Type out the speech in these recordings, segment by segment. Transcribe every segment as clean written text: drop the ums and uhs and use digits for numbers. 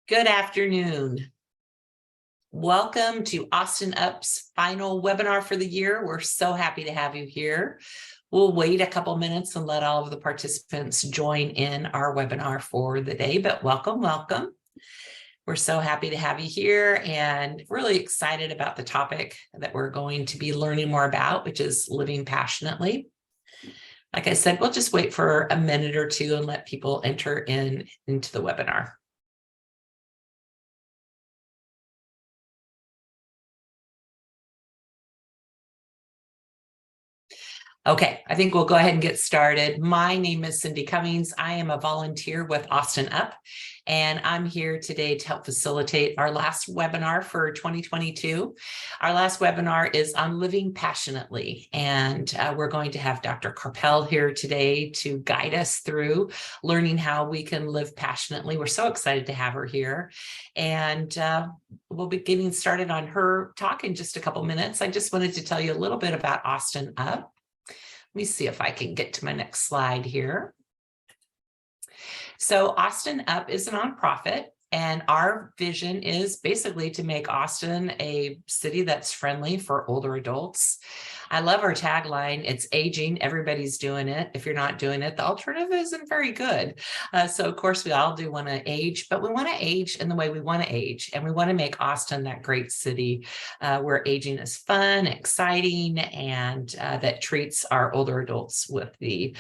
Good afternoon. Welcome to Austin Up's final webinar for the year. We're so happy to have you here. We'll wait a couple minutes and let all of the participants join in our webinar for the day, but welcome. We're so happy to have you here and really excited about the topic that we're going to be learning more about, which is living passionately. Like I said, we'll just wait for a minute or two and let people enter into the webinar. Okay, I think we'll go ahead and get started. My name is Cindy Cummings. I am a volunteer with Austin Up, and I'm here today to help facilitate our last webinar for 2022. Our last webinar is on living passionately, and we're going to have Dr. Karpel here today to guide us through learning how we can live passionately. We're so excited to have her here, and we'll be getting started on her talk in just a couple minutes. I just wanted to tell you a little bit about Austin Up. Let me see if I can get to my next slide here. So Austin Up is a nonprofit, and our vision is basically to make Austin a city that's friendly for older adults. I love our tagline. It's aging. Everybody's doing it. If you're not doing it, the alternative isn't very good. So of course we all do want to age, but we want to age in the way we want to age. And we want to make Austin that great city where aging is fun, exciting, and that treats our older adults with the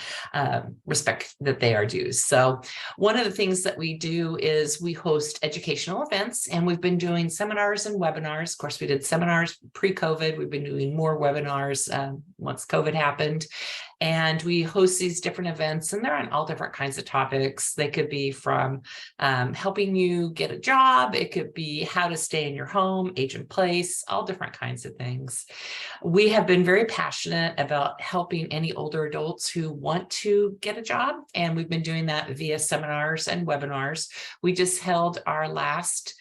respect that they are due. So one of the things that we do is we host educational events, and we've been doing seminars and webinars. Of course, we did seminars pre-COVID. We've been doing more webinars once COVID happened. And we host these different events, and they're on all different kinds of topics. They could be from helping you get a job. It could be how to stay in your home, age in place, all different kinds of things. We have been very passionate about helping any older adults who want to get a job, and we've been doing that via seminars and webinars. We just held our last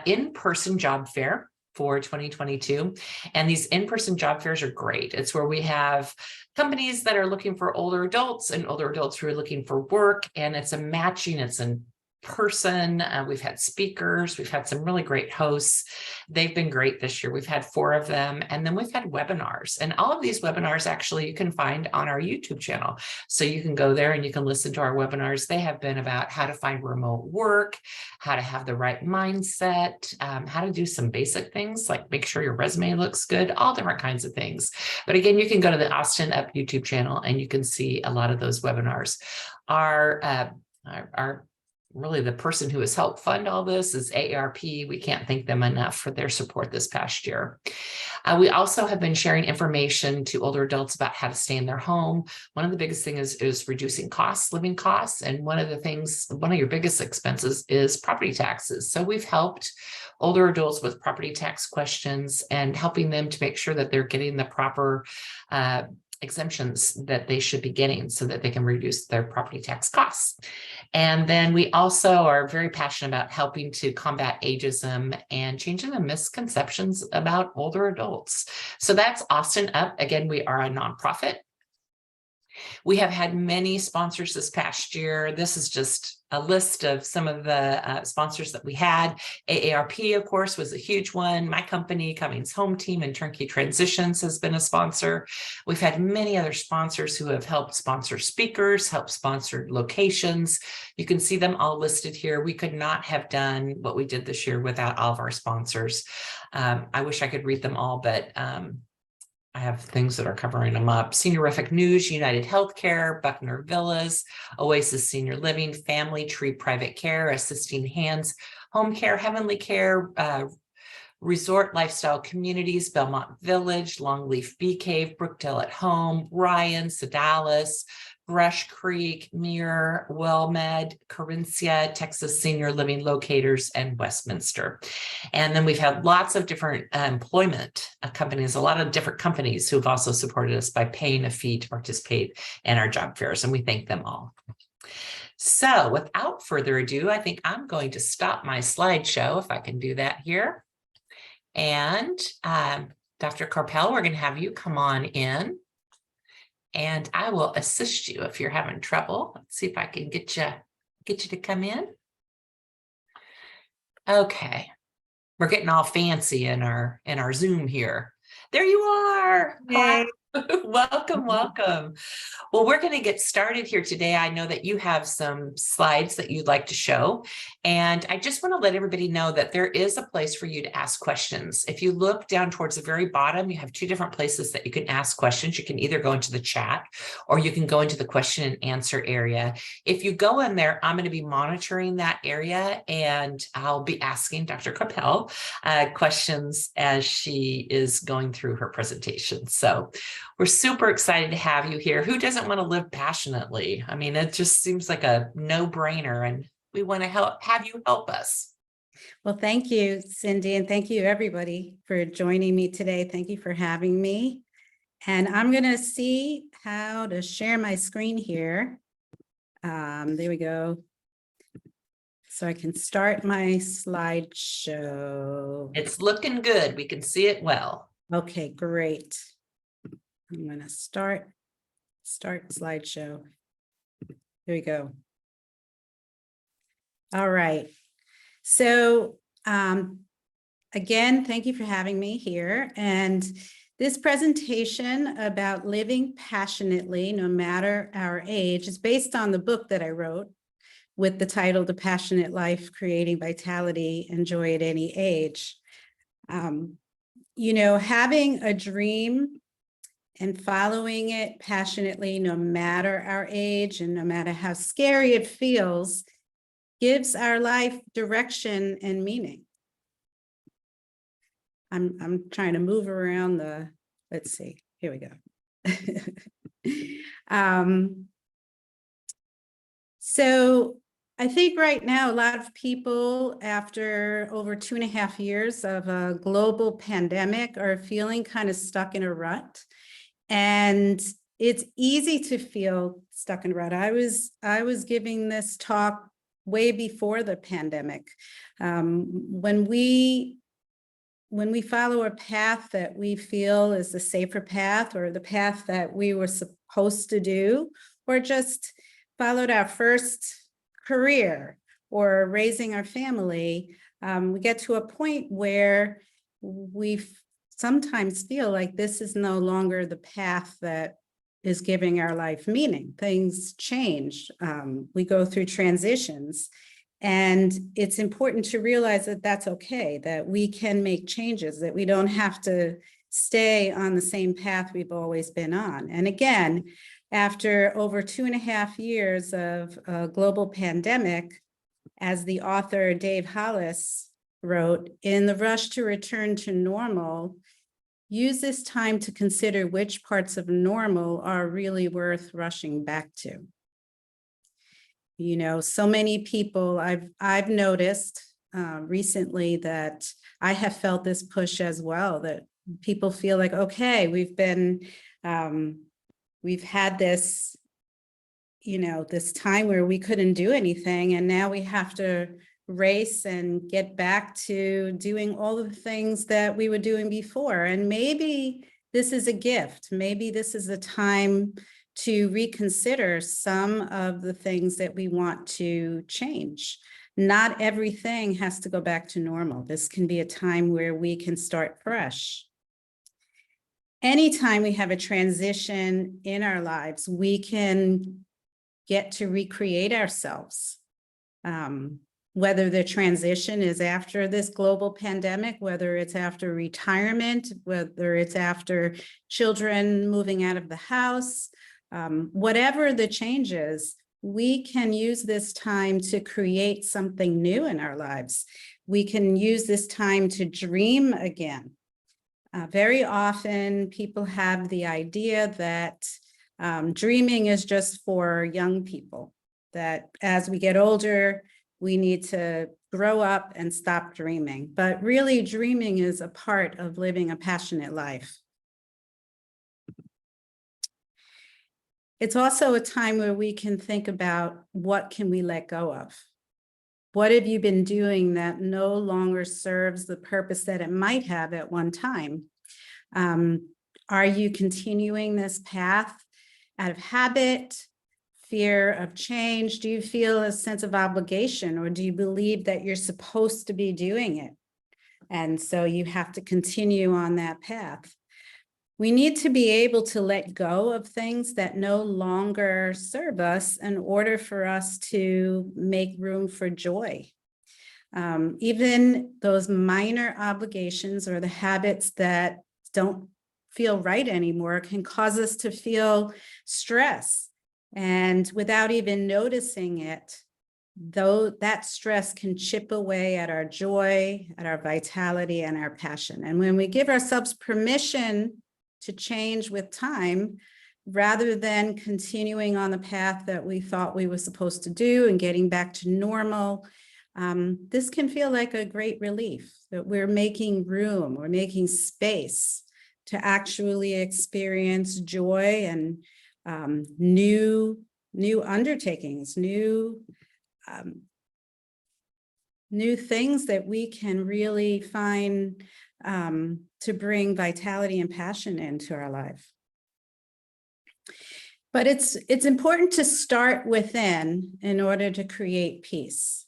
in-person job fair for 2022. And these in-person job fairs are great. It's where we have companies that are looking for older adults and older adults who are looking for work. And it's a matching, it's in person. We've had speakers, we've had some really great hosts. They've been great this year. We've had 4 of them. And then we've had webinars, and all of these webinars actually you can find on our YouTube channel. So you can go there and you can listen to our webinars. They have been about how to find remote work, how to have the right mindset, how to do some basic things like make sure your resume looks good, all different kinds of things. But again, you can go to the Austin Up YouTube channel and you can see a lot of those webinars. Really, the person who has helped fund all this is AARP. We can't thank them enough for their support this past year. We also have been sharing information to older adults about how to stay in their home. One of the biggest things is reducing costs, living costs. And one of your biggest expenses is property taxes. So we've helped older adults with property tax questions and helping them to make sure that they're getting the proper exemptions that they should be getting so that they can reduce their property tax costs. And then we also are very passionate about helping to combat ageism and changing the misconceptions about older adults. So that's Austin Up. Again, we are a nonprofit. We have had many sponsors this past year. This is just a list of some of the sponsors that we had. AARP, of course, was a huge one. My company, Cummings Home Team and Turnkey Transitions, has been a sponsor. We've had many other sponsors who have helped sponsor speakers, helped sponsor locations. You can see them all listed here. We could not have done what we did this year without all of our sponsors. I wish I could read them all, but I have things that are covering them up. Seniorific News, United Healthcare, Buckner Villas, Oasis Senior Living, Family Tree Private Care, Assisting Hands, Home Care, Heavenly Care, Resort Lifestyle Communities, Belmont Village, Longleaf Bee Cave, Brookdale at Home, Ryan, Sedalis, Brush Creek, Muir, WellMed, Carinthia, Texas Senior Living Locators, and Westminster. And then we've had lots of different employment companies, a lot of different companies who've also supported us by paying a fee to participate in our job fairs, and we thank them all. So without further ado, I think I'm going to stop my slideshow, if I can do that here. And Dr. Karpel, we're going to have you come on in. And I will assist you if you're having trouble. Let's see if I can get you to come in. Okay. We're getting all fancy in our Zoom here. There you are. Hi. Hey. Welcome, welcome. Well, we're going to get started here today. I know that you have some slides that you'd like to show, and I just want to let everybody know that there is a place for you to ask questions. If you look down towards the very bottom, you have two different places that you can ask questions. You can either go into the chat or you can go into the question and answer area. If you go in there, I'm going to be monitoring that area, and I'll be asking Dr. Karpel questions as she is going through her presentation. So we're super excited to have you here. Who doesn't want to live passionately? I mean, it just seems like a no-brainer, and we want to have you help us. Well, thank you, Cindy, and thank you, everybody, for joining me today. Thank you for having me. And I'm going to see how to share my screen here. There we go. So I can start my slideshow. It's looking good. We can see it well. Okay, great. I'm going to start slideshow. Here we go. All right. So again, thank you for having me here. And this presentation about living passionately, no matter our age, is based on the book that I wrote with the title, The Passionate Life, Creating Vitality and Joy at Any Age. You know, having a dream and following it passionately, no matter our age and no matter how scary it feels, gives our life direction and meaning. I'm trying to move around the, let's see, here we go. So I think right now, a lot of people, after over 2.5 years of a global pandemic, are feeling kind of stuck in a rut. And it's easy to feel stuck in a rut. I was giving this talk way before the pandemic. When we follow a path that we feel is the safer path, or the path that we were supposed to do, or just followed our first career or raising our family, we get to a point where we sometimes feel like this is no longer the path that is giving our life meaning. Things change. We go through transitions. And it's important to realize that that's okay, that we can make changes, that we don't have to stay on the same path we've always been on. And again, after over 2.5 years of a global pandemic, as the author Dave Hollis wrote, in the rush to return to normal, use this time to consider which parts of normal are really worth rushing back to. You know, so many people, I've noticed recently that I have felt this push as well, that people feel like, okay, we've had this, you know, this time where we couldn't do anything, and now we have to race and get back to doing all of the things that we were doing before. And maybe this is a gift. Maybe this is a time to reconsider some of the things that we want to change. Not everything has to go back to normal. This can be a time where we can start fresh. Anytime we have a transition in our lives, we can get to recreate ourselves. Whether the transition is after this global pandemic, whether it's after retirement, whether it's after children moving out of the house, whatever the changes, we can use this time to create something new in our lives. We can use this time to dream again. Very often people have the idea that dreaming is just for young people, that as we get older, we need to grow up and stop dreaming. But really, dreaming is a part of living a passionate life. It's also a time where we can think about, what can we let go of? What have you been doing that no longer serves the purpose that it might have at one time? Are you continuing this path out of habit, fear of change? Do you feel a sense of obligation, or do you believe that you're supposed to be doing it? And so you have to continue on that path. We need to be able to let go of things that no longer serve us in order for us to make room for joy. Even those minor obligations or the habits that don't feel right anymore can cause us to feel stress. And without even noticing it, though that stress can chip away at our joy, at our vitality, and our passion. And when we give ourselves permission to change with time, rather than continuing on the path that we thought we were supposed to do and getting back to normal, this can feel like a great relief that we're making room, we're making space to actually experience joy and new undertakings, new things that we can really find to bring vitality and passion into our life. But it's important to start within in order to create peace.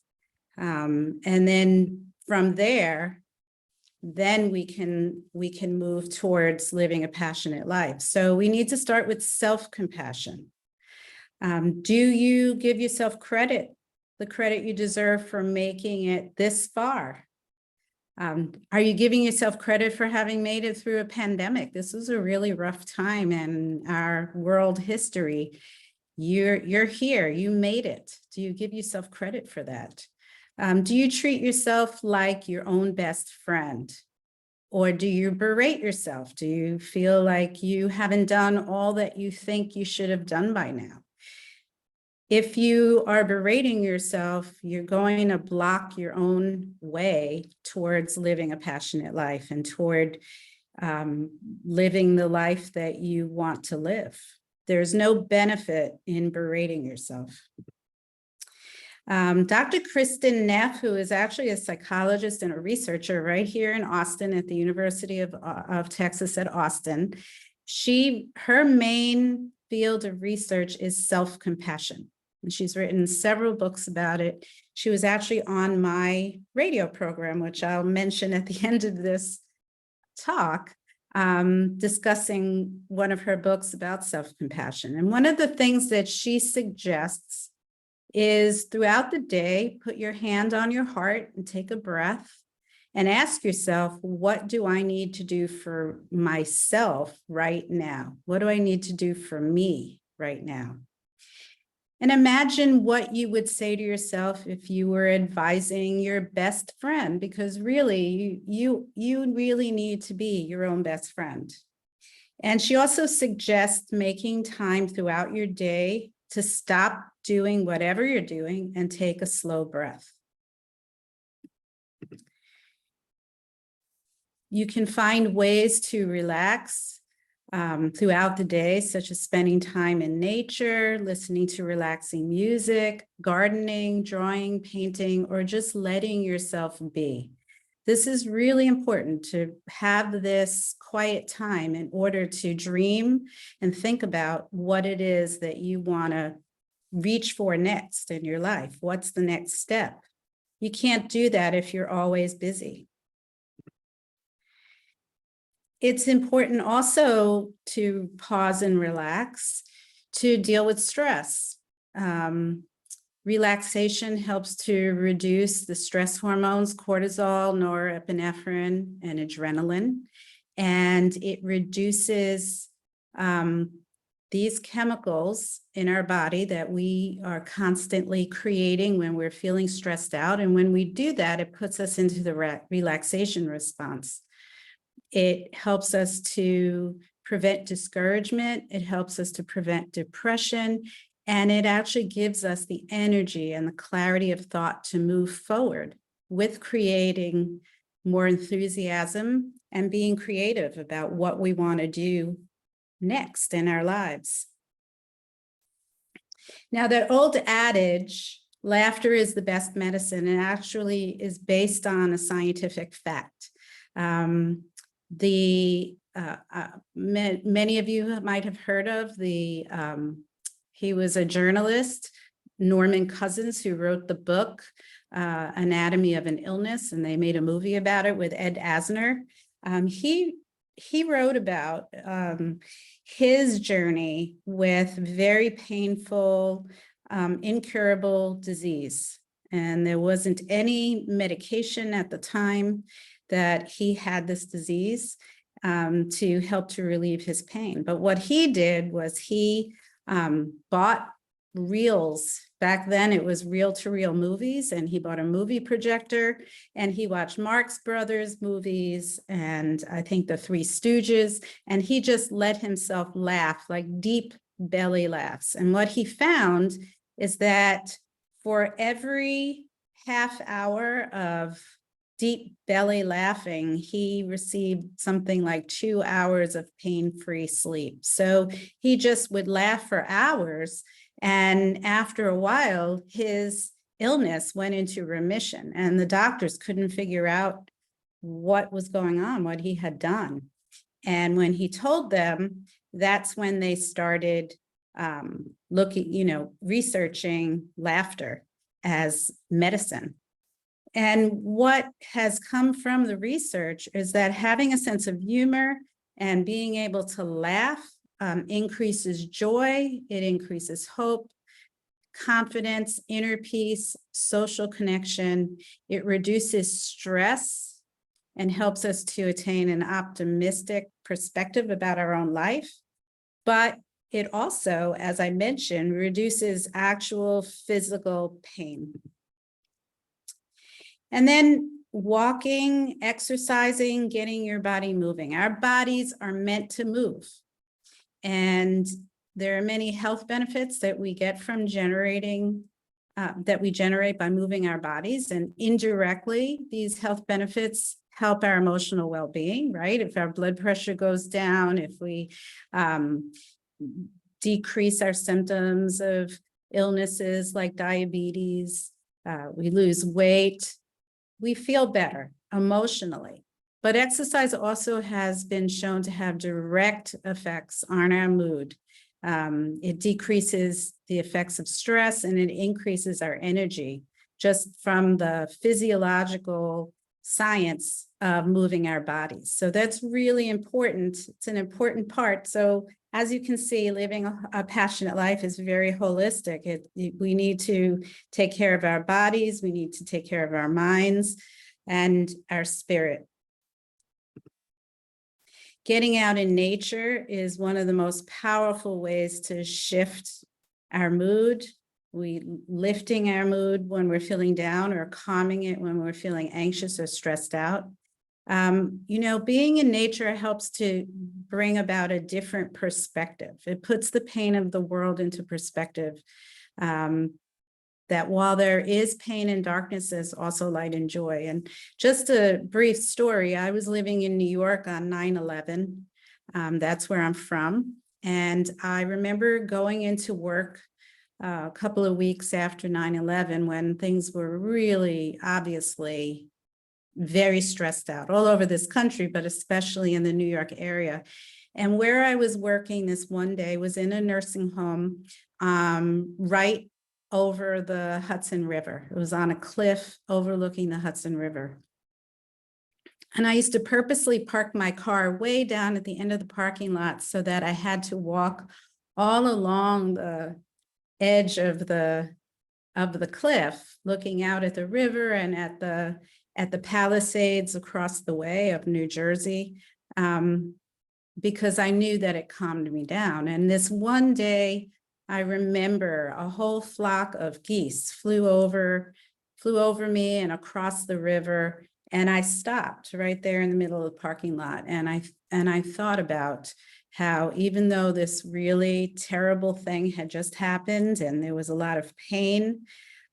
And then from there, then we can move towards living a passionate life. So we need to start with self-compassion. Do you give yourself credit, the credit you deserve for making it this far? Are you giving yourself credit for having made it through a pandemic? This was a really rough time in our world history. You're here, you made it. Do you give yourself credit for that? Do you treat yourself like your own best friend? Or do you berate yourself? Do you feel like you haven't done all that you think you should have done by now? If you are berating yourself, you're going to block your own way towards living a passionate life and toward living the life that you want to live. There's no benefit in berating yourself. Dr. Kristen Neff, who is actually a psychologist and a researcher right here in Austin at the University of Texas at Austin, her main field of research is self-compassion. And she's written several books about it. She was actually on my radio program, which I'll mention at the end of this talk, discussing one of her books about self-compassion. And one of the things that she suggests is throughout the day, put your hand on your heart and take a breath and ask yourself, what do I need to do for myself right now? What do I need to do for me right now? And imagine what you would say to yourself if you were advising your best friend, because really, you really need to be your own best friend. And she also suggests making time throughout your day to stop doing whatever you're doing and take a slow breath. You can find ways to relax throughout the day, such as spending time in nature, listening to relaxing music, gardening, drawing, painting, or just letting yourself be. This is really important to have this quiet time in order to dream and think about what it is that you want to reach for next in your life. What's the next step? You can't do that if you're always busy. It's important also to pause and relax to deal with stress. Relaxation helps to reduce the stress hormones, cortisol, norepinephrine, and adrenaline, and it reduces these chemicals in our body that we are constantly creating when we're feeling stressed out. And when we do that, it puts us into the relaxation response. It helps us to prevent discouragement. It helps us to prevent depression. And it actually gives us the energy and the clarity of thought to move forward with creating more enthusiasm and being creative about what we want to do next in our lives. Now, that old adage, laughter is the best medicine, and actually is based on a scientific fact. Many of you might have heard of the He was a journalist, Norman Cousins, who wrote the book, Anatomy of an Illness, and they made a movie about it with Ed Asner. He wrote about his journey with very painful, incurable disease. And there wasn't any medication at the time that he had this disease to help to relieve his pain. But what he did was he bought reels. Back then it was reel-to-reel movies, and he bought a movie projector and he watched Marx Brothers movies and I think the Three Stooges, and he just let himself laugh, like deep belly laughs. And what he found is that for every half hour of deep belly laughing, he received something like 2 hours of pain-free sleep. So he just would laugh for hours. And after a while, his illness went into remission, and the doctors couldn't figure out what was going on, what he had done. And when he told them, that's when they started researching laughter as medicine. And what has come from the research is that having a sense of humor and being able to laugh increases joy, it increases hope, confidence, inner peace, social connection. It reduces stress and helps us to attain an optimistic perspective about our own life. But it also, as I mentioned, reduces actual physical pain. And then walking, exercising, getting your body moving. Our bodies are meant to move. And there are many health benefits that we get from that we generate by moving our bodies. And indirectly, these health benefits help our emotional well-being, right? If our blood pressure goes down, if we decrease our symptoms of illnesses like diabetes, we lose weight, we feel better emotionally. But exercise also has been shown to have direct effects on our mood. It decreases the effects of stress and it increases our energy just from the physiological science of moving our bodies. So that's really important. It's an important part. So as you can see, living a passionate life is very holistic. We need to take care of our bodies. We need to take care of our minds and our spirit. Getting out in nature is one of the most powerful ways to shift our mood. Lifting our mood when we're feeling down or calming it when we're feeling anxious or stressed out. Being in nature helps to bring about a different perspective. It puts the pain of the world into perspective. That while there is pain and darkness, there's also light and joy. And just a brief story, I was living in New York on 9/11. That's where I'm from. And I remember going into work a couple of weeks after 9/11 when things were really obviously very stressed out all over this country, but especially in the New York area. And where I was working this one day was in a nursing home right over the Hudson River. It was on a cliff overlooking the Hudson River. And I used to purposely park my car way down at the end of the parking lot so that I had to walk all along the edge of the cliff, looking out at the river and at the Palisades across the way of New Jersey, because I knew that it calmed me down. And this one day, I remember a whole flock of geese flew over me and across the river, and I stopped right there in the middle of the parking lot. And I thought about how even though this really terrible thing had just happened and there was a lot of pain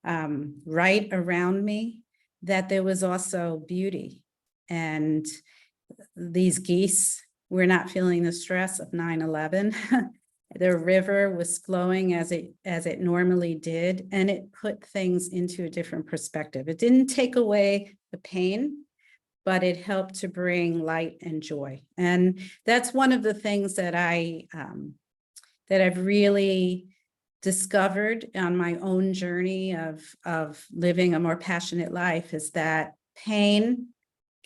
right around me, that there was also beauty. And these geese were not feeling the stress of 9/11. The river was flowing as it normally did, and it put things into a different perspective. It didn't take away the pain, but it helped to bring light and joy. And that's one of the things that I've really discovered on my own journey of living a more passionate life is that pain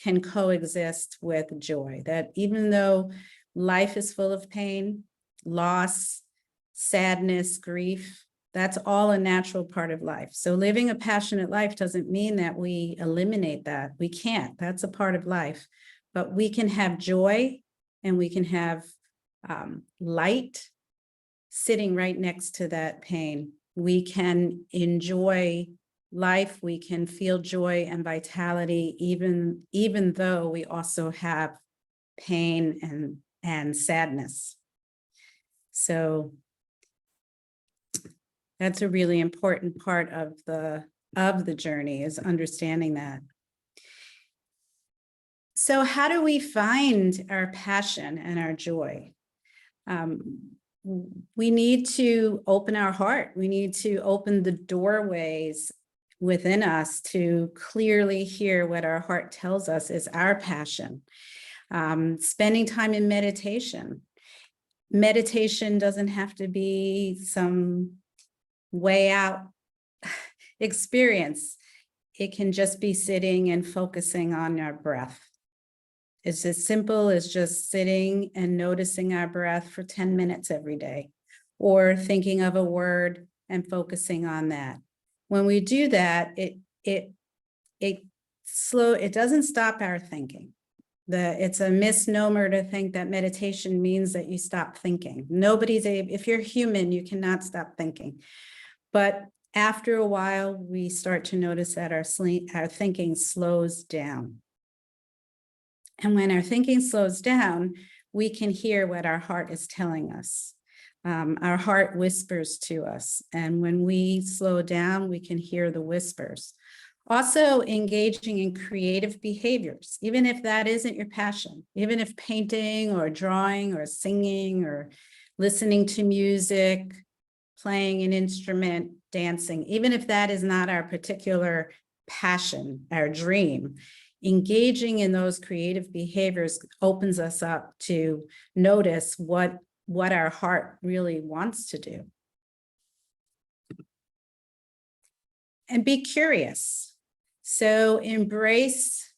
can coexist with joy. That even though life is full of pain, loss, sadness, grief, that's all a natural part of life. So living a passionate life doesn't mean that we eliminate that. We can't. That's a part of life. But we can have joy and we can have light sitting right next to that pain. We can enjoy life. We can feel joy and vitality, even though we also have pain and sadness. So that's a really important part of the journey, is understanding that. So how do we find our passion and our joy? We need to open our heart. We need to open the doorways within us to clearly hear what our heart tells us is our passion. Spending time in meditation. Meditation doesn't have to be some way out experience. It can just be sitting and focusing on our breath. It's as simple as just sitting and noticing our breath for 10 minutes every day, or thinking of a word and focusing on that. When we do that, it doesn't stop our thinking. It's a misnomer to think that meditation means that you stop thinking. If you're human, you cannot stop thinking. But after a while, we start to notice that our thinking slows down. And when our thinking slows down, we can hear what our heart is telling us. Our heart whispers to us. And when we slow down, we can hear the whispers. Also engaging in creative behaviors, even if that isn't your passion, even if painting or drawing or singing or listening to music, playing an instrument, dancing, even if that is not our particular passion, our dream, engaging in those creative behaviors opens us up to notice what our heart really wants to do. And be curious. So embrace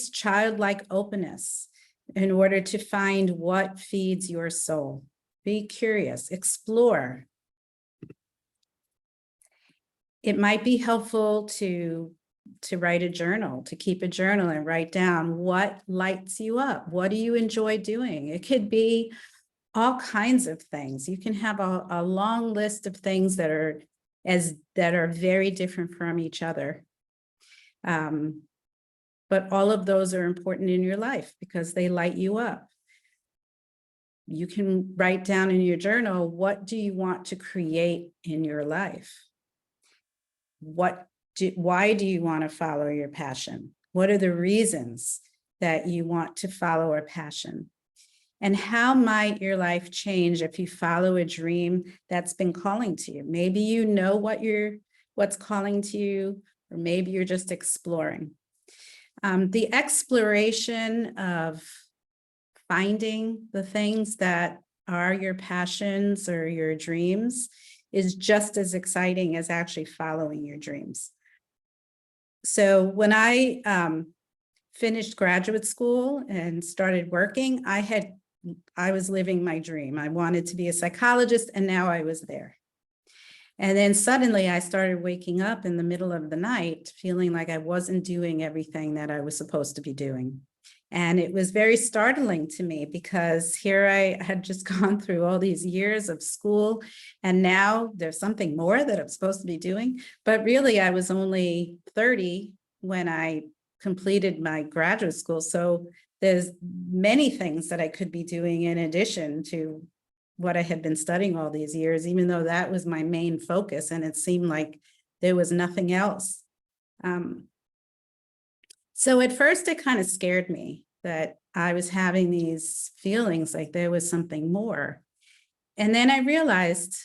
childlike openness in order to find what feeds your soul. Be curious, explore. It might be helpful to write a journal, to keep a journal and write down what lights you up. What do you enjoy doing? It could be all kinds of things. You can have a long list of things that are very different from each other. But all of those are important in your life because they light you up. You can write down in your journal, what do you want to create in your life? Why do you want to follow your passion? What are the reasons that you want to follow a passion? And how might your life change if you follow a dream that's been calling to you? Maybe you know what's calling to you, or maybe you're just exploring. The exploration of finding the things that are your passions or your dreams is just as exciting as actually following your dreams. So when I finished graduate school and started working, I was living my dream. I wanted to be a psychologist, and now I was there. And then suddenly I started waking up in the middle of the night, feeling like I wasn't doing everything that I was supposed to be doing. And it was very startling to me because here I had just gone through all these years of school, and now there's something more that I'm supposed to be doing. But really, I was only 30 when I completed my graduate school. So there's many things that I could be doing in addition to what I had been studying all these years, even though that was my main focus, and it seemed like there was nothing else. So at first it kind of scared me that I was having these feelings like there was something more. And then I realized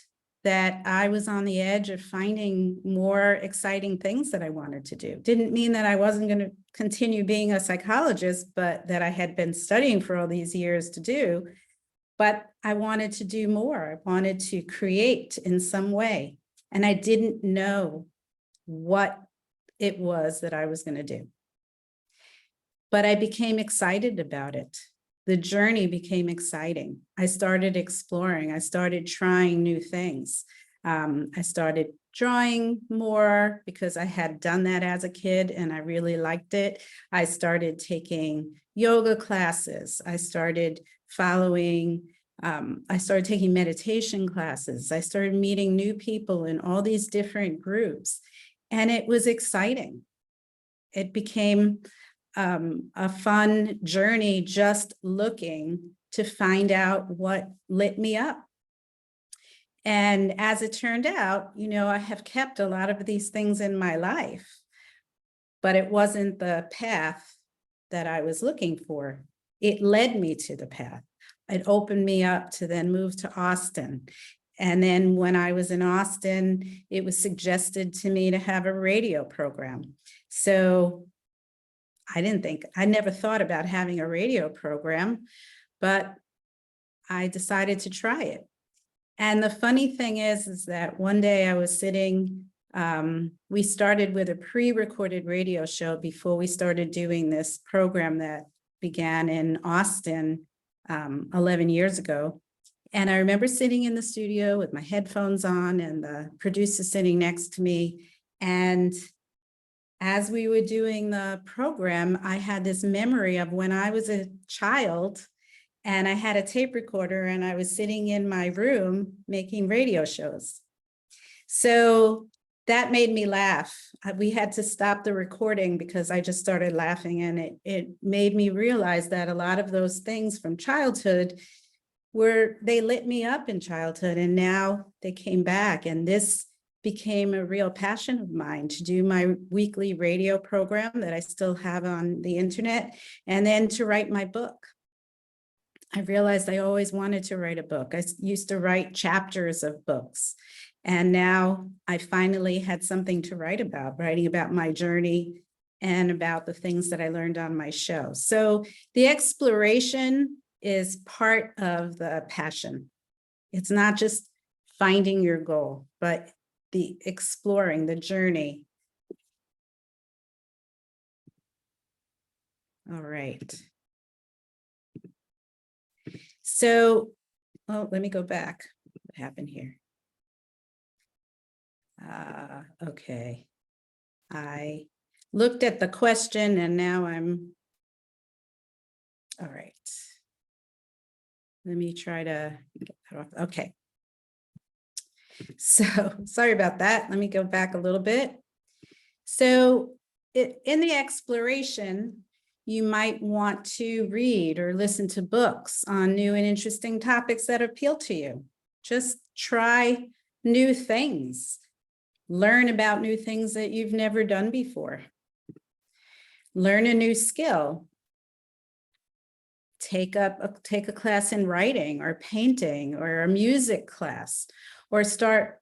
that I was on the edge of finding more exciting things that I wanted to do. Didn't mean that I wasn't going to continue being a psychologist, but that I had been studying for all these years to do. but I wanted to do more. I wanted to create in some way. And I didn't know what it was that I was going to do. But I became excited about it. The journey became exciting. I started exploring. I started trying new things. I started drawing more because I had done that as a kid and I really liked it. I started taking yoga classes. I started taking meditation classes. I started meeting new people in all these different groups, and it was exciting. It became a fun journey, just looking to find out what lit me up. And as it turned out, I have kept a lot of these things in my life, but it wasn't the path that I was looking for. It led me to the path. It opened me up to then move to Austin. And then when I was in Austin, it was suggested to me to have a radio program. So I never thought about having a radio program, but I decided to try it. And the funny thing is that one day I was sitting, we started with a pre-recorded radio show before we started doing this program that began in Austin 11 years ago. And I remember sitting in the studio with my headphones on and the producer sitting next to me. And as we were doing the program, I had this memory of when I was a child and I had a tape recorder and I was sitting in my room making radio shows. So that made me laugh. We had to stop the recording because I just started laughing, and it made me realize that a lot of those things from childhood they lit me up in childhood, and now they came back. And this became a real passion of mine to do my weekly radio program that I still have on the internet, and then to write my book. I realized I always wanted to write a book. I used to write chapters of books, and now I finally had something to write about, writing about my journey and about the things that I learned on my show. So the exploration is part of the passion. It's not just finding your goal, but the exploring, the journey. All right. So, let me go back. What happened here? Okay. I looked at the question and now all right. Let me try to get that off. Okay. So sorry about that. Let me go back a little bit. So in the exploration, you might want to read or listen to books on new and interesting topics that appeal to you. Just try new things. Learn about new things that you've never done before. Learn a new skill. Take a class in writing or painting or a music class, or start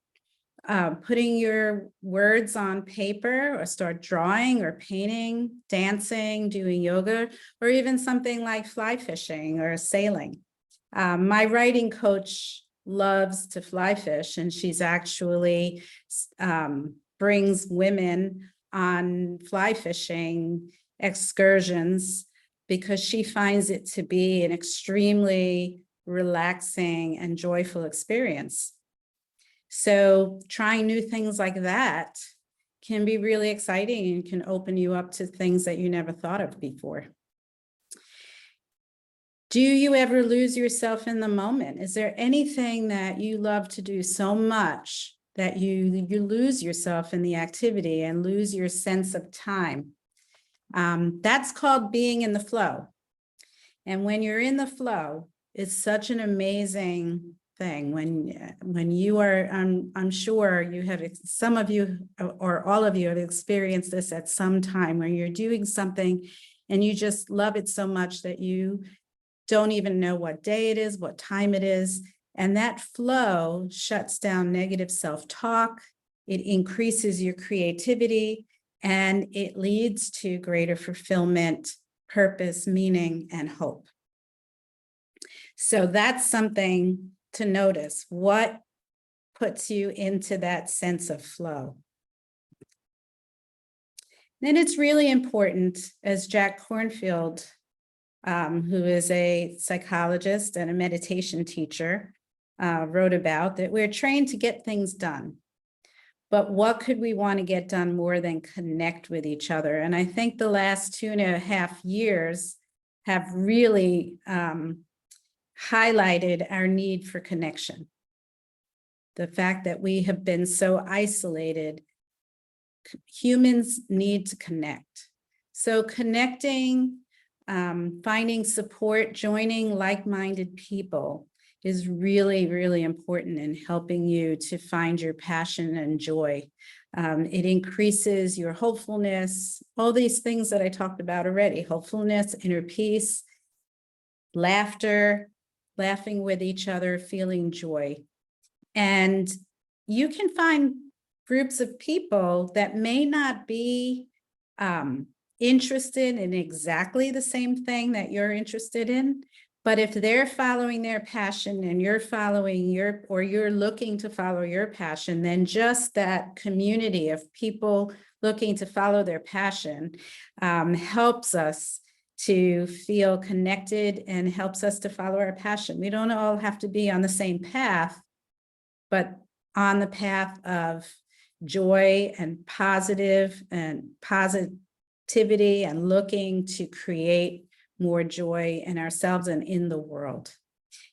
putting your words on paper, or start drawing or painting, dancing, doing yoga, or even something like fly fishing or sailing. My writing coach loves to fly fish, and she's actually brings women on fly fishing excursions because she finds it to be an extremely relaxing and joyful experience. So trying new things like that can be really exciting and can open you up to things that you never thought of before. Do you ever lose yourself in the moment? Is there anything that you love to do so much that you lose yourself in the activity and lose your sense of time? That's called being in the flow. And when you're in the flow, it's such an amazing thing. When you are, I'm sure you have, some of you or all of you have experienced this at some time, where you're doing something and you just love it so much that you don't even know what day it is, what time it is. And that flow shuts down negative self-talk. It increases your creativity, and it leads to greater fulfillment, purpose, meaning, and hope. So that's something to notice. What puts you into that sense of flow? Then it's really important, as Jack Kornfield, who is a psychologist and a meditation teacher, wrote about, that we're trained to get things done. But what could we want to get done more than connect with each other? And I think the last 2.5 years have really highlighted our need for connection. The fact that we have been so isolated, humans need to connect. So connecting, finding support, joining like-minded people is really, really important in helping you to find your passion and joy. It increases your hopefulness, all these things that I talked about already: hopefulness, inner peace, laughter, laughing with each other, feeling joy. And you can find groups of people that may not be interested in exactly the same thing that you're interested in, but if they're following their passion and you're following you're looking to follow your passion, then just that community of people looking to follow their passion helps us to feel connected and helps us to follow our passion. We don't all have to be on the same path, but on the path of joy and positivity and looking to create more joy in ourselves and in the world.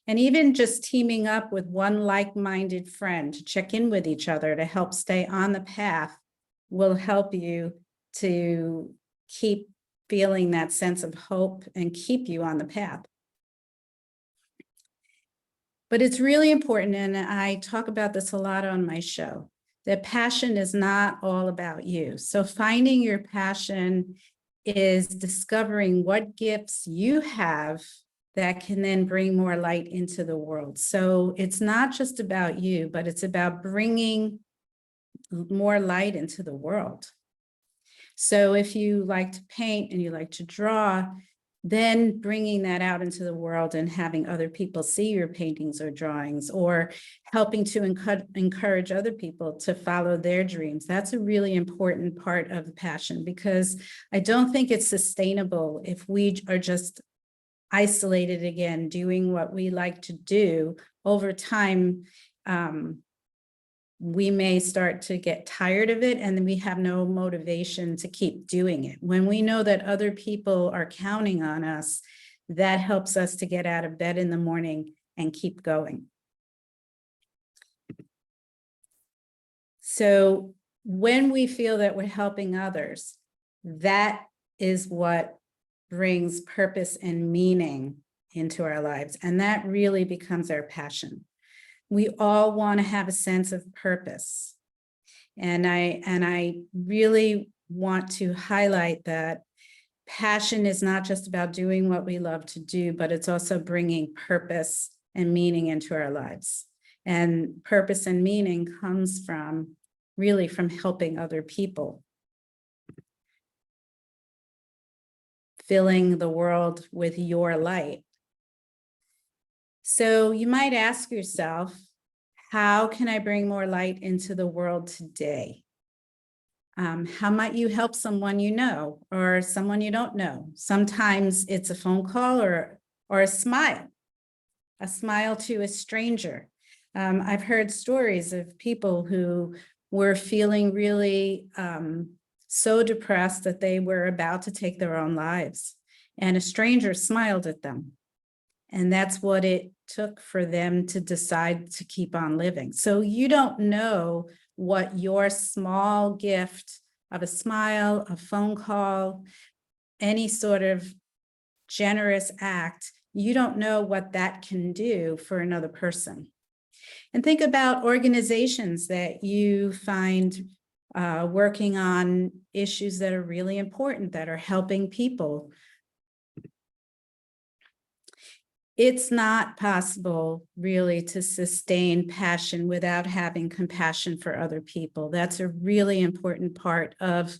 And even just teaming up with one like-minded friend to check in with each other to help stay on the path will help you to keep feeling that sense of hope and keep you on the path. But it's really important, and I talk about this a lot on my show, that passion is not all about you. So finding your passion is discovering what gifts you have that can then bring more light into the world. So it's not just about you, but it's about bringing more light into the world. So if you like to paint and you like to draw, then bringing that out into the world and having other people see your paintings or drawings, or helping to encourage other people to follow their dreams. That's a really important part of the passion, because I don't think it's sustainable if we are just isolated again, doing what we like to do. Over time, we may start to get tired of it, and then we have no motivation to keep doing it. When we know that other people are counting on us, that helps us to get out of bed in the morning and keep going. So when we feel that we're helping others, that is what brings purpose and meaning into our lives. And that really becomes our passion. We all want to have a sense of purpose. And I really want to highlight that passion is not just about doing what we love to do, but it's also bringing purpose and meaning into our lives. And purpose and meaning comes from really from helping other people, filling the world with your light. So you might ask yourself, how can I bring more light into the world today? How might you help someone you know or someone you don't know? Sometimes it's a phone call or a smile to a stranger. I've heard stories of people who were feeling really so depressed that they were about to take their own lives, and a stranger smiled at them. And that's what it took for them to decide to keep on living. So you don't know what your small gift of a smile, a phone call, any sort of generous act, you don't know what that can do for another person. And think about organizations that you find working on issues that are really important, that are helping people. It's not possible really to sustain passion without having compassion for other people. That's a really important part of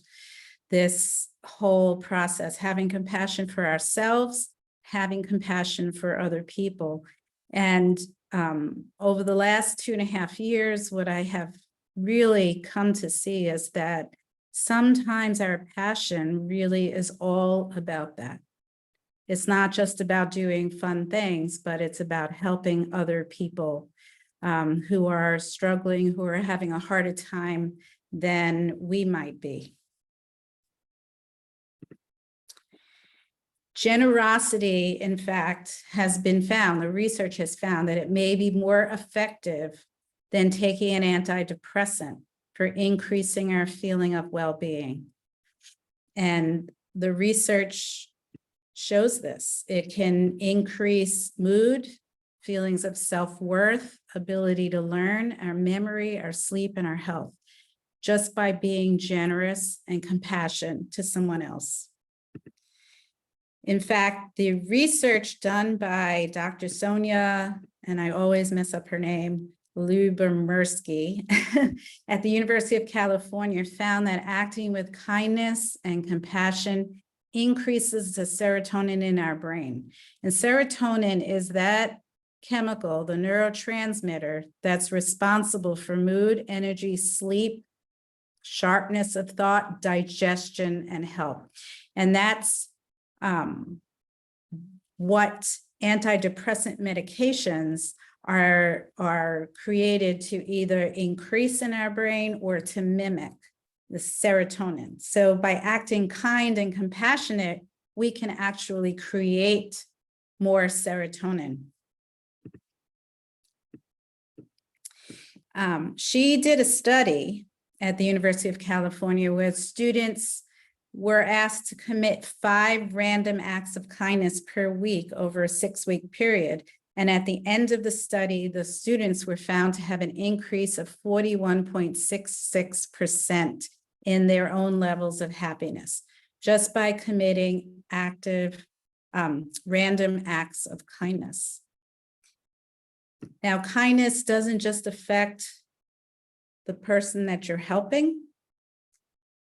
this whole process, having compassion for ourselves, having compassion for other people, And over the last 2.5 years, what I have really come to see is that sometimes our passion really is all about that. It's not just about doing fun things, but it's about helping other people who are struggling, who are having a harder time than we might be. Generosity, in fact, has been found, the research has found that it may be more effective than taking an antidepressant for increasing our feeling of well-being. And the research shows this. It can increase mood, feelings of self-worth, ability to learn, our memory, our sleep, and our health, just by being generous and compassionate to someone else. In fact, the research done by Dr. Sonia, and I always mess up her name, Lubomirsky at the University of California found that acting with kindness and compassion increases the serotonin in our brain. And serotonin is that chemical, the neurotransmitter that's responsible for mood, energy, sleep, sharpness of thought, digestion, and health. And that's what antidepressant medications are created to either increase in our brain or to mimic the serotonin. So by acting kind and compassionate, we can actually create more serotonin. She did a study at the University of California where students were asked to commit 5 random acts of kindness per week over a 6-week period. And at the end of the study, the students were found to have an increase of 41.66% in their own levels of happiness, just by committing active, random acts of kindness. Now, kindness doesn't just affect the person that you're helping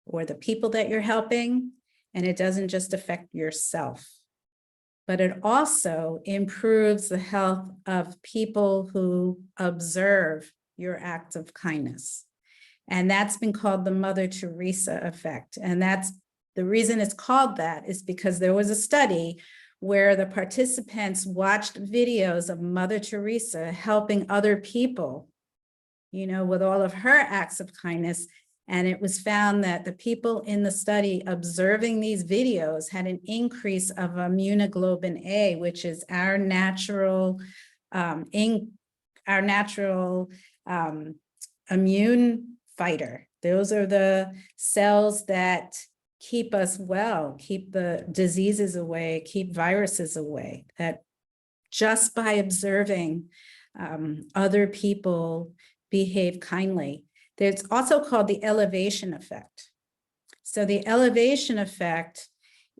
or the people that you're helping, and it doesn't just affect yourself, but it also improves the health of people who observe your acts of kindness. And that's been called the Mother Teresa effect. And that's the reason it's called that is because there was a study where the participants watched videos of Mother Teresa helping other people, you know, with all of her acts of kindness. And it was found that the people in the study observing these videos had an increase of immunoglobulin A, which is our natural, immune fighter. Those are the cells that keep us well, keep the diseases away, keep viruses away, that just by observing other people behave kindly. It's also called the elevation effect. So the elevation effect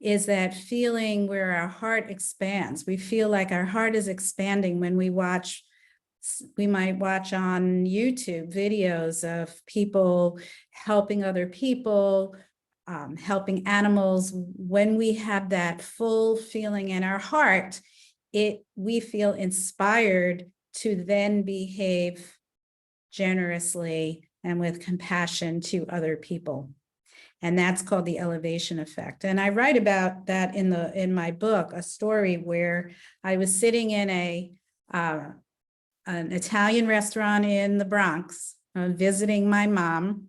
is that feeling where our heart expands. We feel like our heart is expanding when we might watch on YouTube videos of people helping other people, helping animals. When we have that full feeling in our heart, we feel inspired to then behave generously and with compassion to other people. And that's called the elevation effect. And I write about that in my book, a story where I was sitting in an Italian restaurant in the Bronx, visiting my mom,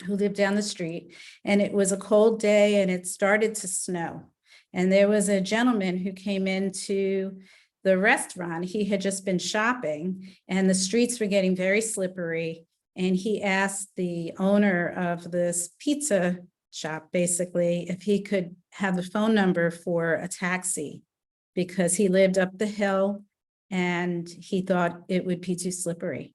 who lived down the street, and it was a cold day and it started to snow. And there was a gentleman who came into the restaurant. He had just been shopping and the streets were getting very slippery. And he asked the owner of this pizza shop, basically, if he could have the phone number for a taxi because he lived up the hill and he thought it would be too slippery.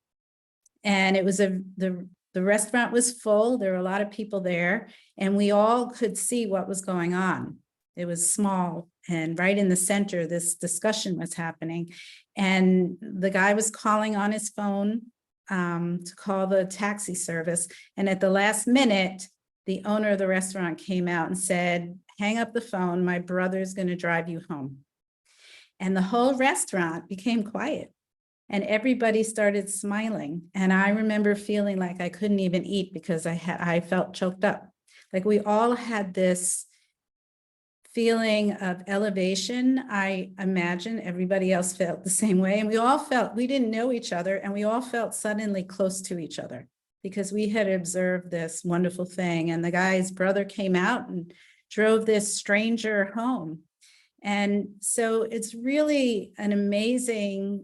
And it was the restaurant was full. There were a lot of people there and we all could see what was going on. It was small and right in the center, this discussion was happening. And the guy was calling on his phone to call the taxi service. And at the last minute, the owner of the restaurant came out and said, hang up the phone, my brother's going to drive you home. and the whole restaurant became quiet and everybody started smiling. And I remember feeling like I couldn't even eat because I felt choked up. Like we all had this feeling of elevation. I imagine everybody else felt the same way. And we all felt, we didn't know each other, and we all felt suddenly close to each other because we had observed this wonderful thing. And the guy's brother came out and drove this stranger home. And so it's really an amazing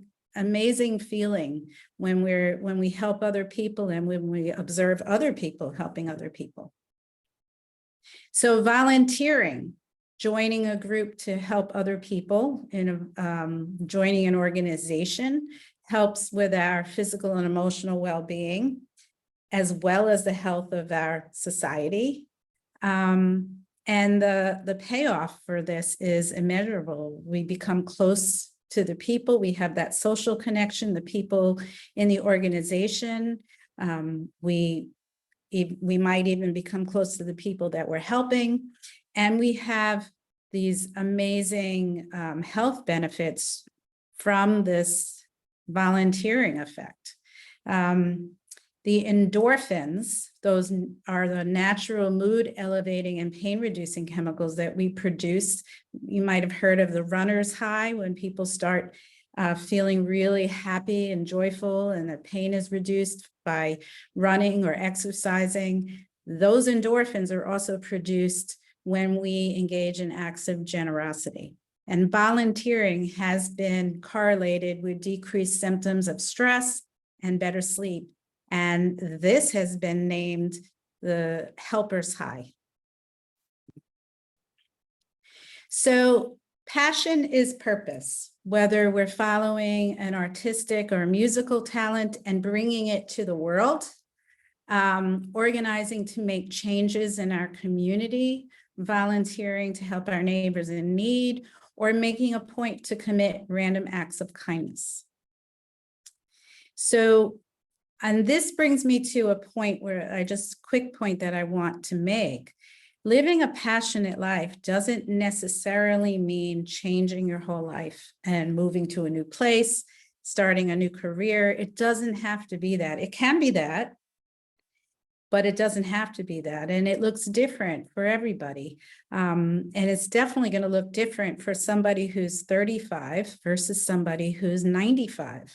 feeling when we help other people and when we observe other people helping other people. So volunteering, joining a group to help other people, joining an organization helps with our physical and emotional well-being, as well as the health of our society. And the payoff for this is immeasurable. We become close to the people. We have that social connection, the people in the organization. We might even become close to the people that we're helping. And we have these amazing health benefits from this volunteering effect. The endorphins, those are the natural mood elevating and pain reducing chemicals that we produce. You might have heard of the runner's high when people start feeling really happy and joyful and the pain is reduced by running or exercising. Those endorphins are also produced when we engage in acts of generosity. And volunteering has been correlated with decreased symptoms of stress and better sleep. And this has been named the helper's high. So passion is purpose, whether we're following an artistic or musical talent and bringing it to the world, organizing to make changes in our community, volunteering to help our neighbors in need, or making a point to commit random acts of kindness. So, and this brings me to a point where quick point that I want to make. Living a passionate life doesn't necessarily mean changing your whole life and moving to a new place, starting a new career. It doesn't have to be that. It can be that, but it doesn't have to be that. And it looks different for everybody. And it's definitely going to look different for somebody who's 35 versus somebody who's 95.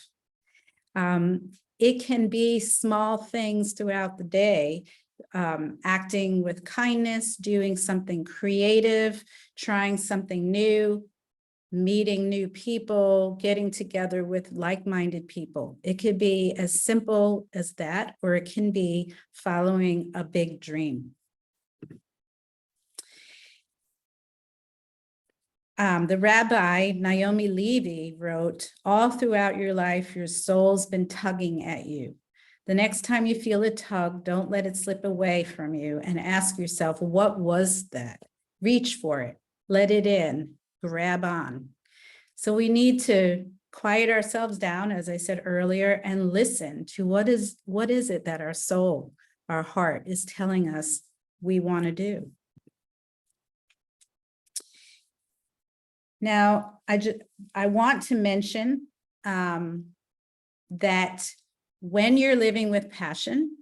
It can be small things throughout the day, acting with kindness, doing something creative, trying something new, meeting new people, getting together with like-minded people. It could be as simple as that, or it can be following a big dream. The rabbi, Naomi Levy, wrote, "All throughout your life, your soul's been tugging at you. The next time you feel a tug, don't let it slip away from you and ask yourself, what was that? Reach for it, let it in, grab on." So we need to quiet ourselves down, as I said earlier, and listen to what is it that our soul, our heart is telling us we want to do. Now, I want to mention that when you're living with passion,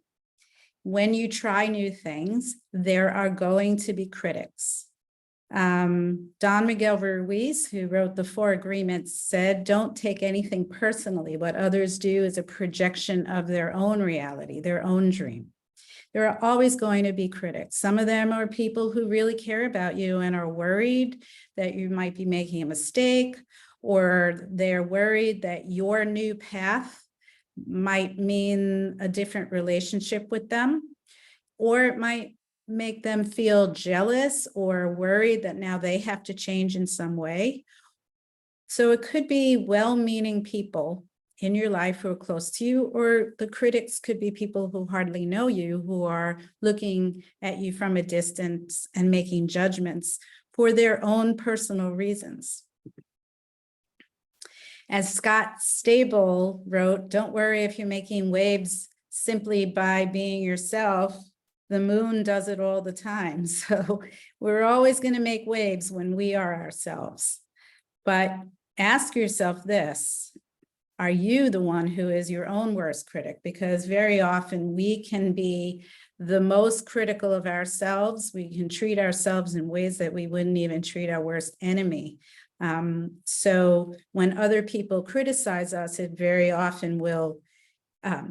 when you try new things, there are going to be critics. Don Miguel Ruiz, who wrote the 4 Agreements, said, "Don't take anything personally. What others do is a projection of their own reality, their own dream." There are always going to be critics. Some of them are people who really care about you and are worried that you might be making a mistake, or they're worried that your new path might mean a different relationship with them, or it might make them feel jealous or worried that now they have to change in some way. So it could be well-meaning people in your life who are close to you, or the critics could be people who hardly know you, who are looking at you from a distance and making judgments for their own personal reasons. As Scott Stable wrote, "Don't worry if you're making waves simply by being yourself. The moon does it all the time." So we're always going to make waves when we are ourselves. But ask yourself this: are you the one who is your own worst critic? Because very often we can be the most critical of ourselves. We can treat ourselves in ways that we wouldn't even treat our worst enemy. So when other people criticize us, it very often will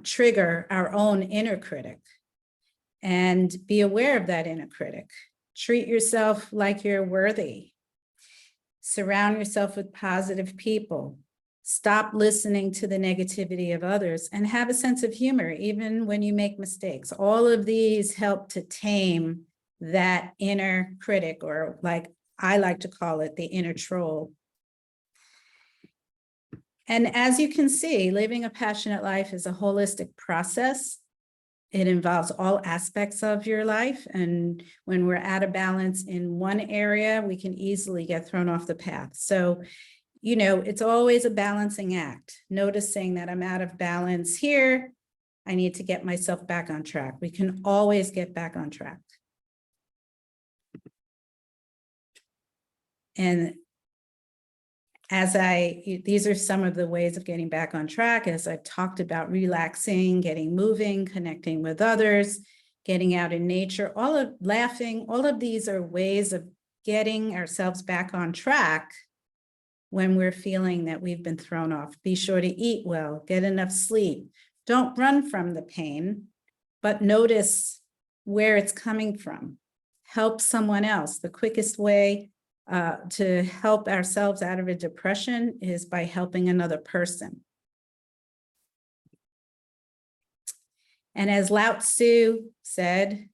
trigger our own inner critic. And be aware of that inner critic. Treat yourself like you're worthy. Surround yourself with positive people. Stop listening to the negativity of others and have a sense of humor, even when you make mistakes. All of these help to tame that inner critic, or like I like to call it, the inner troll. And as you can see, living a passionate life is a holistic process. It involves all aspects of your life. And when we're out of balance in one area, we can easily get thrown off the path. So, you know, it's always a balancing act, noticing that I'm out of balance here. I need to get myself back on track. We can always get back on track. And these are some of the ways of getting back on track, as I've talked about: relaxing, getting moving, connecting with others, getting out in nature, laughing. All of these are ways of getting ourselves back on track when we're feeling that we've been thrown off. Be sure to eat well, get enough sleep. Don't run from the pain, but notice where it's coming from. Help someone else. The quickest way to help ourselves out of a depression is by helping another person. And as Lao Tzu said,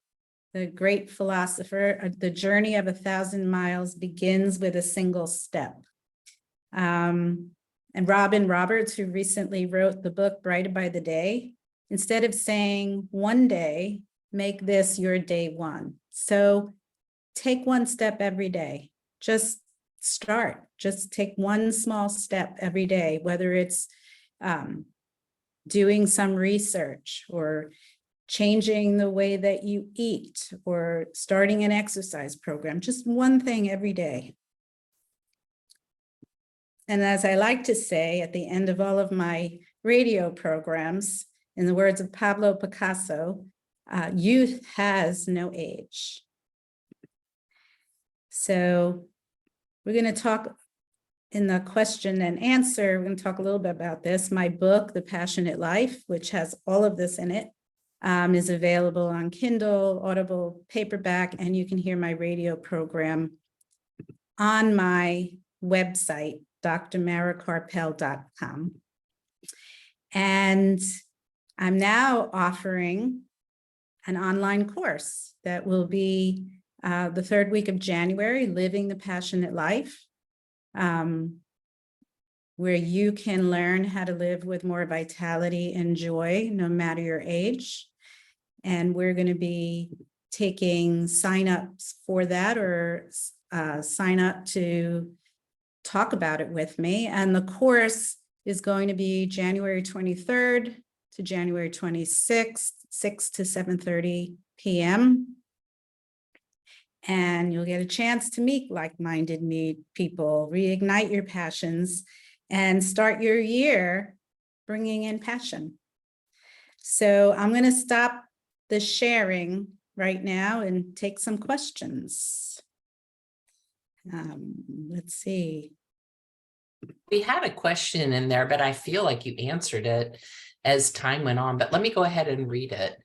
the great philosopher, the journey of 1,000 miles begins with a single step. And Robin Roberts, who recently wrote the book Brighter by the Day, instead of saying one day, make this your day one. So take one step every day. Just start. Just take one small step every day, whether it's doing some research, or changing the way that you eat, or starting an exercise program. Just one thing every day. And as I like to say at the end of all of my radio programs, in the words of Pablo Picasso, youth has no age. So we're going to talk in the question and answer. We're going to talk a little bit about this. My book, The Passionate Life, which has all of this in it, is available on Kindle, Audible, paperback, and you can hear my radio program on my website, drmarakarpel.com. And I'm now offering an online course that will be the third week of January, Living the Passionate Life, where you can learn how to live with more vitality and joy, no matter your age. And we're going to be taking signups for that, or sign up to talk about it with me. And the course is going to be January 23rd to January 26th, 6 to 7:30 p.m. And you'll get a chance to meet like-minded people, reignite your passions, and start your year bringing in passion. So I'm going to stop the sharing right now and take some questions. Let's see. We had a question in there, but I feel like you answered it as time went on, but let me go ahead and read it.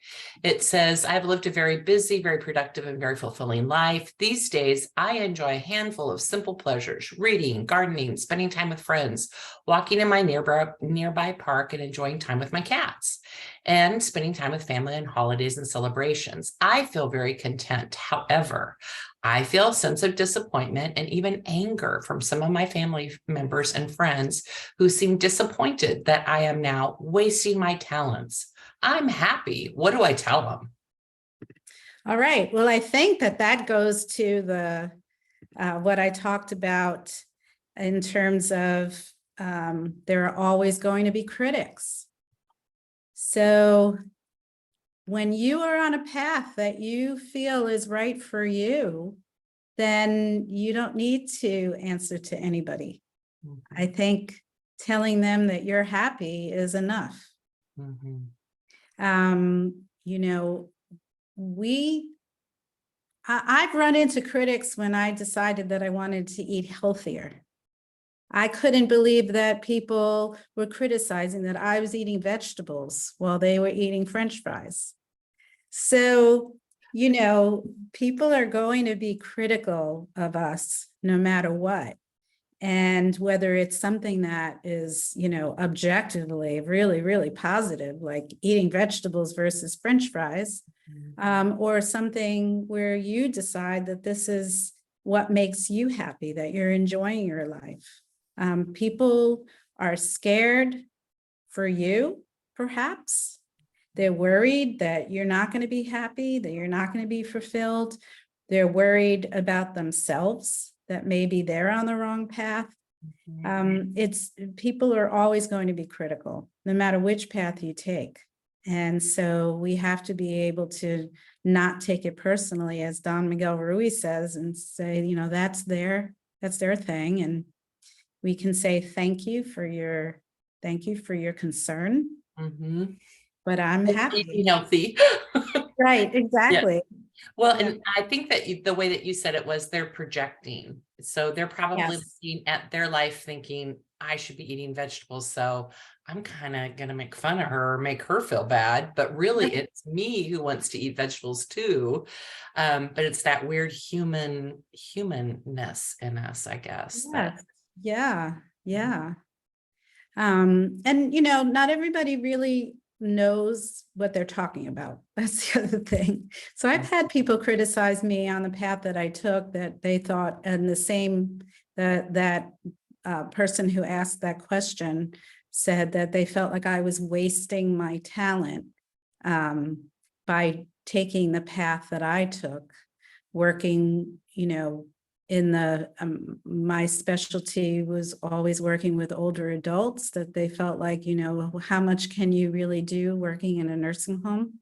It says, I've lived a very busy, very productive, and very fulfilling life. These days, I enjoy a handful of simple pleasures: reading, gardening, spending time with friends, walking in my nearby park, and enjoying time with my cats, and spending time with family on holidays and celebrations. I feel very content. However, I feel a sense of disappointment and even anger from some of my family members and friends who seem disappointed that I am now wasting my talents. I'm happy. What do I tell them? All right. Well, I think that goes to the what I talked about in terms of there are always going to be critics. So when you are on a path that you feel is right for you, then you don't need to answer to anybody. I think telling them that you're happy is enough. Mhm. You know, I've run into critics when I decided that I wanted to eat healthier. I couldn't believe that people were criticizing that I was eating vegetables while they were eating French fries. So, you know, people are going to be critical of us no matter what. And whether it's something that is, you know, objectively really, really positive, like eating vegetables versus French fries, or something where you decide that this is what makes you happy, that you're enjoying your life. People are scared for you, perhaps. They're worried that you're not going to be happy, that you're not going to be fulfilled. They're worried about themselves, that maybe they're on the wrong path. It's people are always going to be critical, no matter which path you take. And so we have to be able to not take it personally, as Don Miguel Ruiz says, and say, you know, that's their thing. And we can say, thank you for your concern, Mhm. but I'm Eating happy. healthy. Right, Yeah. exactly. Well, Yeah. and I think that the way that you said it was they're projecting. So they're probably Yes. looking at their life thinking, I should be eating vegetables. So I'm kind of going to make fun of her or make her feel bad. But really, it's me who wants to eat vegetables too. But it's that weird humanness in us, I guess. That Yes. Yeah. Yeah. And you know, not everybody really knows what they're talking about. That's the other thing. So I've had people criticize me on the path that I took, that they thought, and the same that person who asked that question said that they felt like I was wasting my talent by taking the path that I took, working, you know, in the my specialty was always working with older adults, that they felt like, you know, how much can you really do working in a nursing home?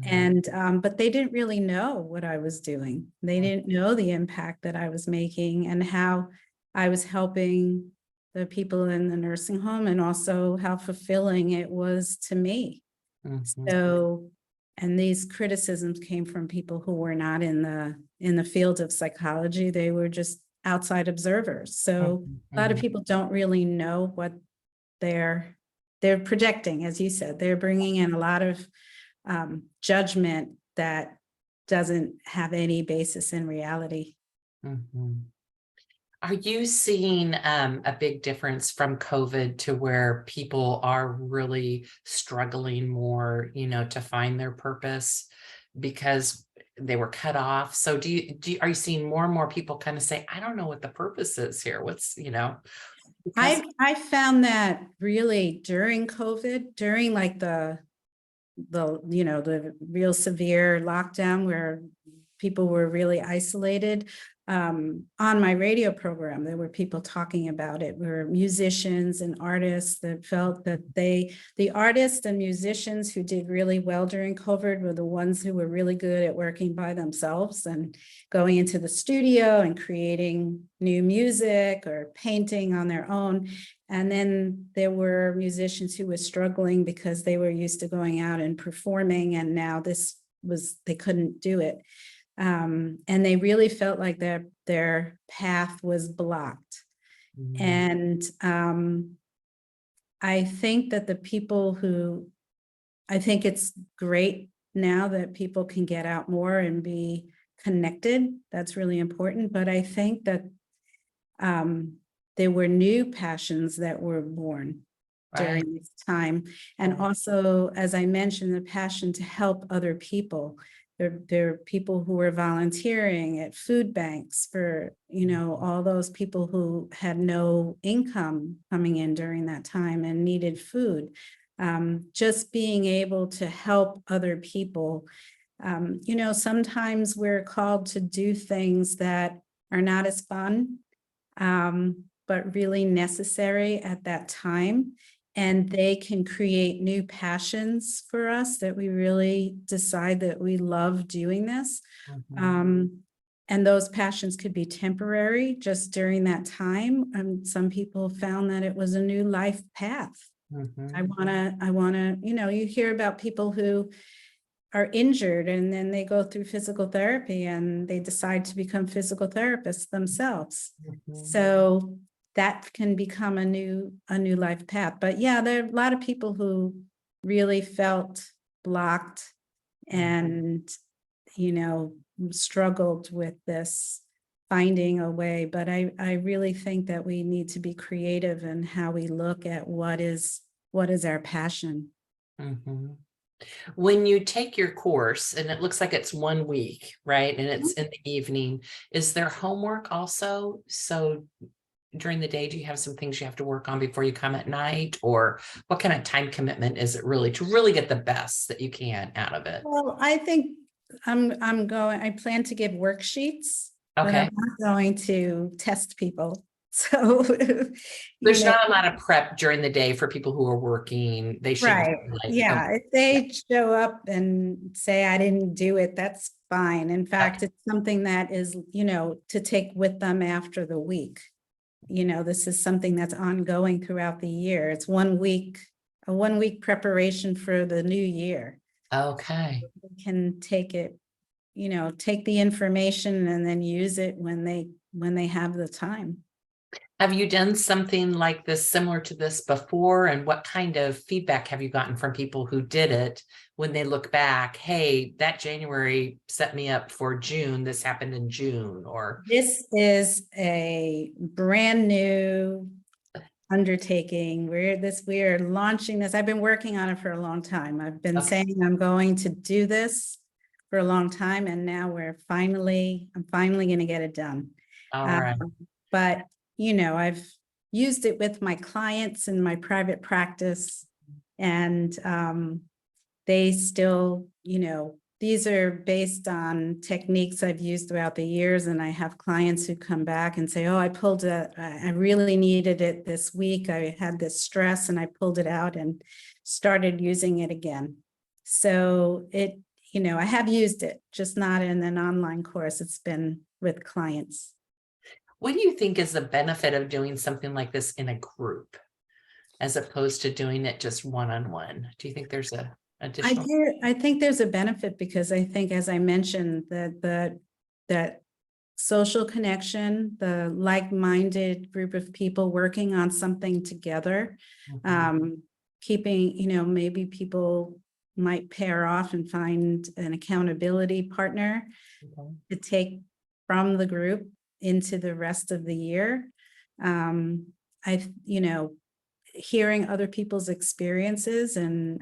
And but they didn't really know what I was doing. They didn't know the impact that I was making and how I was helping the people in the nursing home, and also how fulfilling it was to me. So, and these criticisms came from people who were not in the field of psychology. They were just outside observers. So a lot of people don't really know what they're projecting, as you said. They're bringing in a lot of judgment that doesn't have any basis in reality. Mhm. Are you seeing a big difference from COVID to where people are really struggling more, you know, to find their purpose because they were cut off? So are you seeing more and more people kind of say, I don't know what the purpose is here? What's, you know, because I found that really during COVID, during like the you know, the real severe lockdown where people were really isolated. On my radio program, there were people talking about it. We were musicians and artists that felt that the artists and musicians who did really well during COVID were the ones who were really good at working by themselves and going into the studio and creating new music or painting on their own. And then there were musicians who were struggling because they were used to going out and performing, and now they couldn't do it. And they really felt like their path was blocked. And I think that I think it's great now that people can get out more and be connected. That's really important. But I think that there were new passions that were born during this time. And also, as I mentioned, the passion to help other people. There are people who were volunteering at food banks for, you know, all those people who had no income coming in during that time and needed food. Just being able to help other people. You know, sometimes we're called to do things that are not as fun, but really necessary at that time. And they can create new passions for us that we really decide that we love doing this. And And those passions could be temporary just during that time. Some people found that it was a new life path. I wanna, you hear about people who are injured and then they go through physical therapy and they decide to become physical therapists themselves. So that can become a new life path. But yeah, there are a lot of people who really felt blocked and, struggled with this, finding a way. But I really think that we need to be creative in how we look at what is our passion. When you take your course, and it looks like it's 1 week, right? And it's in the evening, is there homework also? So during the day, do you have some things you have to work on before you come at night? Or what kind of time commitment is it really to really get the best that you can out of it? Well, I think I plan to give worksheets, but Okay. I'm not going to test people. So There's not a lot of prep during the day for people who are working. They should. right. Like, Yeah. If they show up and say, I didn't do it, that's fine. In fact, it's something that is, to take with them after the week. This is something that's ongoing throughout the year. It's 1 week, a 1 week preparation for the new year. Okay. We can take it, take the information and then use it when they have the time. Have you done something like this, similar to this before? And what kind of feedback have you gotten from people who did it when they look back? Hey, that January set me up for June. This happened in June. Or this is a brand new undertaking. We are launching this. I've been working on it for a long time. I've been saying I'm going to do this for a long time, and now I'm finally going to get it done. All right. But I've used it with my clients in my private practice, and they still, these are based on techniques I've used throughout the years. And I have clients who come back and say, oh, I really needed it this week. I had this stress and I pulled it out and started using it again. So I have used it, just not in an online course. It's been with clients. What do you think is the benefit of doing something like this in a group as opposed to doing it just one-on-one? Do you think there's a additional? I think there's a benefit because I think, as I mentioned, that social connection, the like-minded group of people working on something together, keeping, maybe people might pair off and find an accountability partner to take from the group into the rest of the year. Hearing other people's experiences and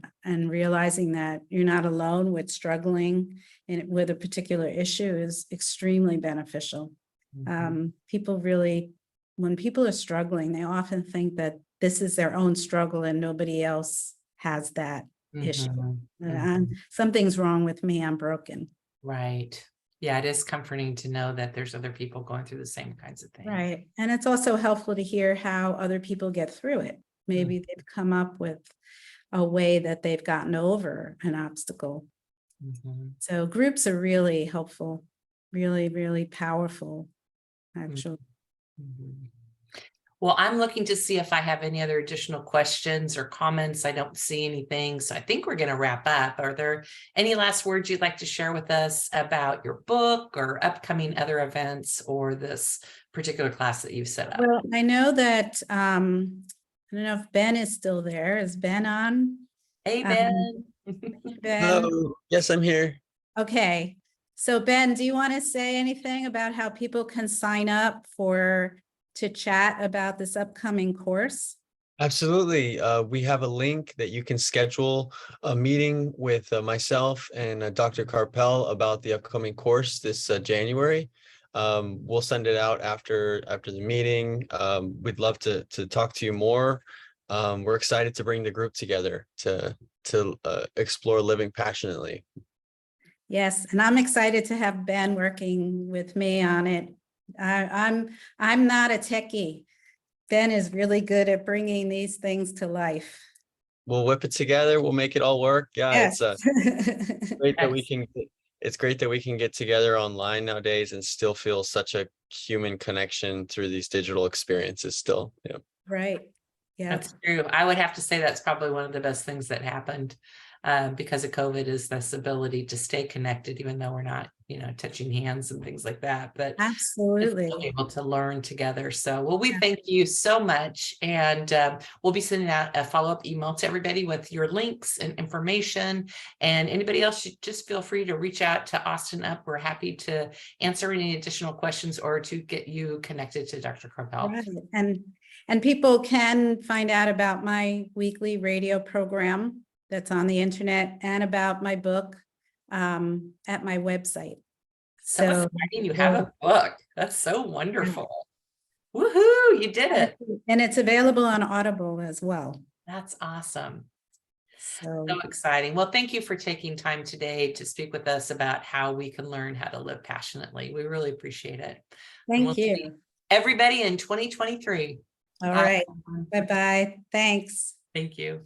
realizing that you're not alone with struggling with a particular issue is extremely beneficial. People really, when people are struggling, they often think that this is their own struggle and nobody else has that issue. Something's wrong with me, I'm broken. Right. Yeah, it is comforting to know that there's other people going through the same kinds of things. Right. And it's also helpful to hear how other people get through it. Maybe they've come up with a way that they've gotten over an obstacle. So groups are really helpful, really, really powerful, actually. Well, I'm looking to see if I have any other additional questions or comments. I don't see anything. So I think we're going to wrap up. Are there any last words you'd like to share with us about your book or upcoming other events or this particular class that you've set up? Well, I know that, I don't know if Ben is still there. Is Ben on? Hey, Ben. Ben. Hello. Yes, I'm here. Okay. So Ben, do you want to say anything about how people can sign up to chat about this upcoming course? Absolutely. We have a link that you can schedule a meeting with myself and Dr. Karpel about the upcoming course this January. We'll send it out after the meeting. We'd love to talk to you more. We're excited to bring the group together to explore living passionately. Yes, and I'm excited to have Ben working with me on it. I'm not a techie. Ben is really good at bringing these things to life. We'll whip it together. We'll make it all work. Yeah, Yes. it's great that we can it's great that we can get together online nowadays and still feel such a human connection through these digital experiences still. Yeah. Right. Yeah. That's true. I would have to say that's probably one of the best things that happened because of COVID is this ability to stay connected, even though we're not, touching hands and things like that. But just Absolutely. being able to learn together. So, well, we Yeah. thank you so much. And we'll be sending out a follow-up email to everybody with your links and information. And anybody else, should just feel free to reach out to Austin Up. We're happy to answer any additional questions or to get you connected to Dr. Karpel. Right. And people can find out about my weekly radio program that's on the internet and about my book at my website. So exciting. You have a book. That's so wonderful. Woohoo, you did it. And it's available on Audible as well. That's awesome. So Exciting. Well, thank you for taking time today to speak with us about how we can learn how to live passionately. We really appreciate it. thank you. Everybody in 2023. All right. Bye-bye. Thanks. Thank you.